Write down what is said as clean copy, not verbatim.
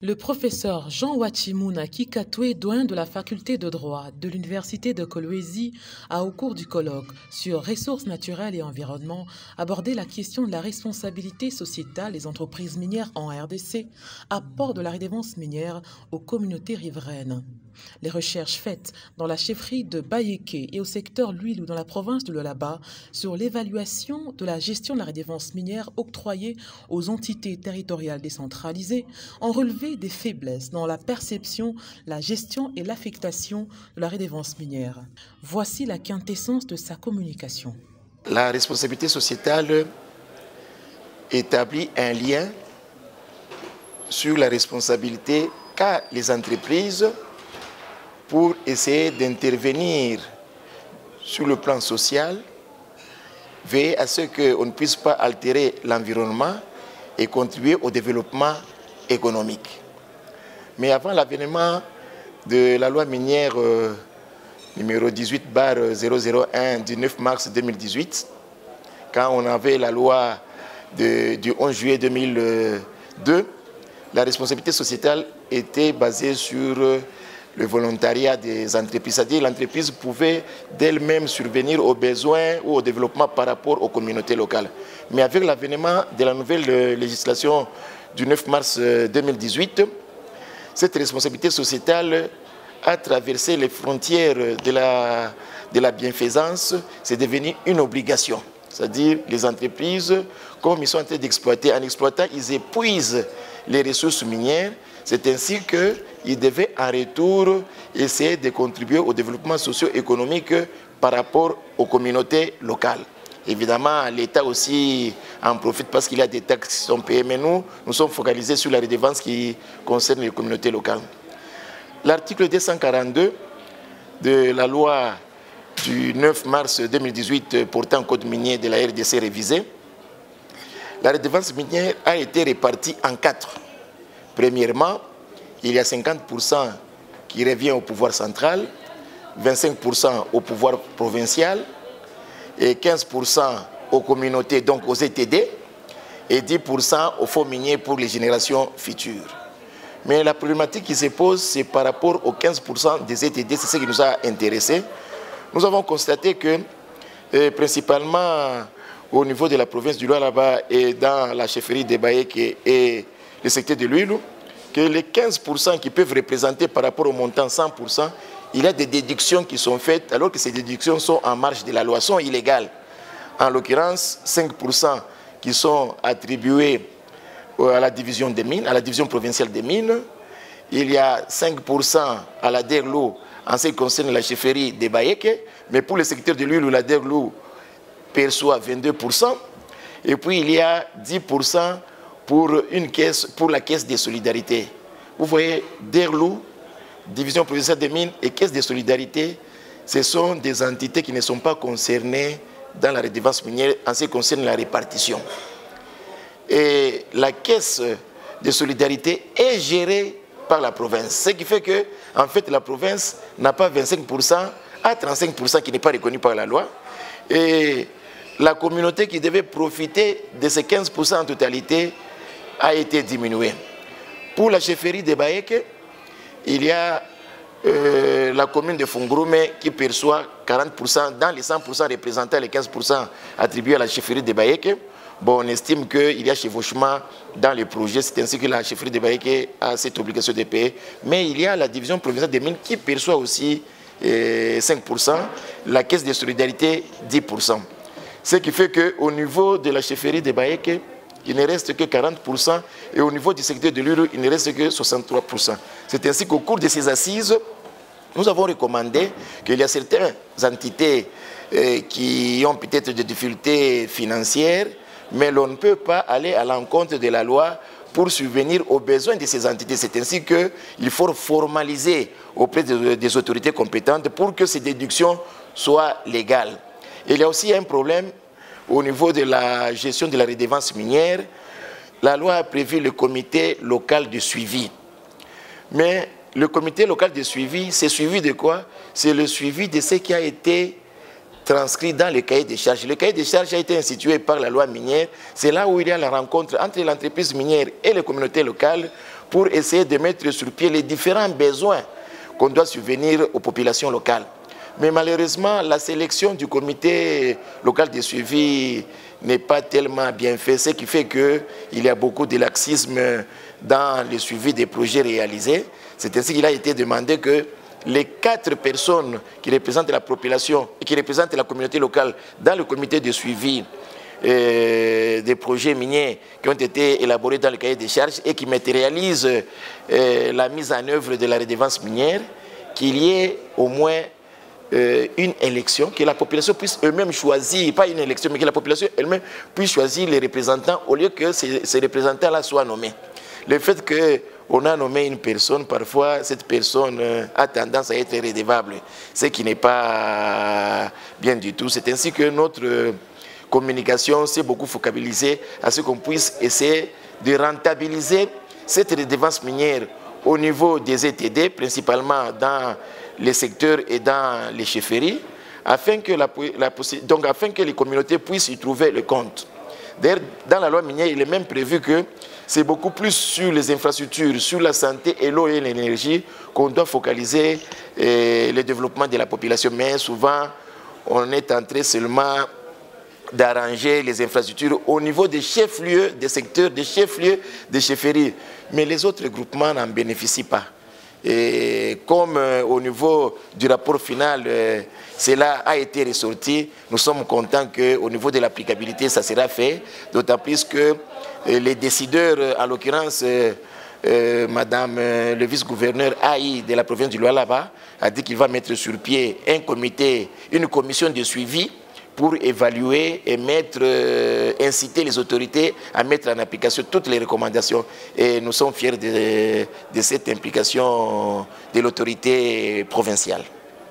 Le professeur Jean Wachimuna Kikatoué, doyen de la faculté de droit de l'université de Kolwezi, a au cours du colloque sur ressources naturelles et environnement abordé la question de la responsabilité sociétale des entreprises minières en RDC, apport de la redevance minière aux communautés riveraines. Les recherches faites dans la chefferie de Bayeke et au secteur l'huile ou dans la province de Lualaba sur l'évaluation de la gestion de la redevance minière octroyée aux entités territoriales décentralisées ont relevé des faiblesses dans la perception, la gestion et l'affectation de la redevance minière. Voici la quintessence de sa communication. La responsabilité sociétale établit un lien sur la responsabilité qu'a les entreprises pour essayer d'intervenir sur le plan social, veiller à ce qu'on ne puisse pas altérer l'environnement et contribuer au développement économique. Mais avant l'avènement de la loi minière numéro 18/001 du 9 mars 2018, quand on avait la loi du 11 juillet 2002, la responsabilité sociétale était basée sur le volontariat des entreprises. C'est-à-dire l'entreprise pouvait d'elle-même survenir aux besoins ou au développement par rapport aux communautés locales. Mais avec l'avènement de la nouvelle législation du 9 mars 2018, cette responsabilité sociétale a traversé les frontières de la bienfaisance. C'est devenu une obligation. C'est-à-dire les entreprises, comme ils sont en train d'exploiter, en exploitant, ils épuisent les ressources minières. C'est ainsi qu'ils devaient en retour essayer de contribuer au développement socio-économique par rapport aux communautés locales. Évidemment, l'État aussi en profite parce qu'il y a des taxes qui sont payées, mais nous sommes focalisés sur la redevance qui concerne les communautés locales. L'article 242 de la loi du 9 mars 2018 portant code minier de la RDC révisé, la redevance minière a été répartie en 4. Premièrement, il y a 50% qui revient au pouvoir central, 25% au pouvoir provincial et 15% aux communautés, donc aux ETD, et 10% aux fonds miniers pour les générations futures. Mais la problématique qui se pose, c'est par rapport aux 15% des ETD, c'est ce qui nous a intéressés. Nous avons constaté que, principalement au niveau de la province du Lualaba et dans la chefferie de Bayeke et le secteur de l'huile, que les 15% qui peuvent représenter par rapport au montant 100%, il y a des déductions qui sont faites alors que ces déductions sont en marge de la loi, sont illégales. En l'occurrence, 5% qui sont attribués à la division des mines, à la division provinciale des mines. Il y a 5% à la DERLO en ce qui concerne la chefferie de Bayeke, mais pour le secteur de l'huile, la DERLO perçoit 22%. Et puis il y a 10% pour la caisse de solidarité. Vous voyez, DERLO, division provinciale des mines et caisse de solidarité, ce sont des entités qui ne sont pas concernées dans la redevance minière en ce qui concerne la répartition. Et la caisse de solidarité est gérée par la province. Ce qui fait que, en fait, la province n'a pas 25% à 35% qui n'est pas reconnu par la loi. Et la communauté qui devait profiter de ces 15% en totalité a été diminuée. Pour la chefferie de Bayeke, il y a la commune de Fungrume qui perçoit 40% dans les 100% représentant les 15% attribués à la chefferie de Bayeke. Bon, on estime qu'il y a chevauchement dans les projets, c'est ainsi que la chefferie de Bayeke a cette obligation de payer. Mais il y a la division provinciale des mines qui perçoit aussi 5%, la caisse de solidarité 10%. Ce qui fait qu'au niveau de la chefferie de Bayeke, il ne reste que 40% et au niveau du secteur de l'huile, il ne reste que 63%. C'est ainsi qu'au cours de ces assises, nous avons recommandé qu'il y a certaines entités qui ont peut-être des difficultés financières, mais l'on ne peut pas aller à l'encontre de la loi pour subvenir aux besoins de ces entités. C'est ainsi qu'il faut formaliser auprès des autorités compétentes pour que ces déductions soient légales. Il y a aussi un problème au niveau de la gestion de la redevance minière. La loi a prévu le comité local de suivi. Mais le comité local de suivi, c'est suivi de quoi? C'est le suivi de ce qui a été transcrit dans le cahier des charges. Le cahier des charges a été institué par la loi minière. C'est là où il y a la rencontre entre l'entreprise minière et les communautés locales pour essayer de mettre sur pied les différents besoins qu'on doit subvenir aux populations locales. Mais malheureusement, la sélection du comité local de suivi n'est pas tellement bien faite, ce qui fait qu'il y a beaucoup de laxisme dans le suivi des projets réalisés. C'est ainsi qu'il a été demandé que les 4 personnes qui représentent la population et qui représentent la communauté locale dans le comité de suivi des projets miniers qui ont été élaborés dans le cahier des charges et qui matérialisent la mise en œuvre de la redevance minière, qu'il y ait au moins une élection, que la population puisse eux-mêmes choisir, pas une élection, mais que la population elle-même puisse choisir les représentants au lieu que ces représentants-là soient nommés. Le fait qu'on a nommé une personne, parfois cette personne a tendance à être redevable, ce qui n'est pas bien du tout. C'est ainsi que notre communication s'est beaucoup focalisée à ce qu'on puisse essayer de rentabiliser cette redevance minière au niveau des ETD, principalement dans les secteurs et dans les chefferies, afin que, afin que les communautés puissent y trouver le compte. D'ailleurs, dans la loi minière, il est même prévu que c'est beaucoup plus sur les infrastructures, sur la santé et l'eau et l'énergie qu'on doit focaliser le développement de la population. Mais souvent, on est en train seulement d'arranger les infrastructures au niveau des chefs-lieux, des secteurs, des chefs-lieux, des chefferies. Mais les autres groupements n'en bénéficient pas. Et comme au niveau du rapport final, cela a été ressorti, nous sommes contents qu'au niveau de l'applicabilité, ça sera fait, d'autant plus que les décideurs, en l'occurrence, Madame le vice-gouverneur AI de la province du Lualaba, a dit qu'il va mettre sur pied un comité, une commission de suivi pour évaluer et inciter les autorités à mettre en application toutes les recommandations. Et nous sommes fiers de cette implication de l'autorité provinciale.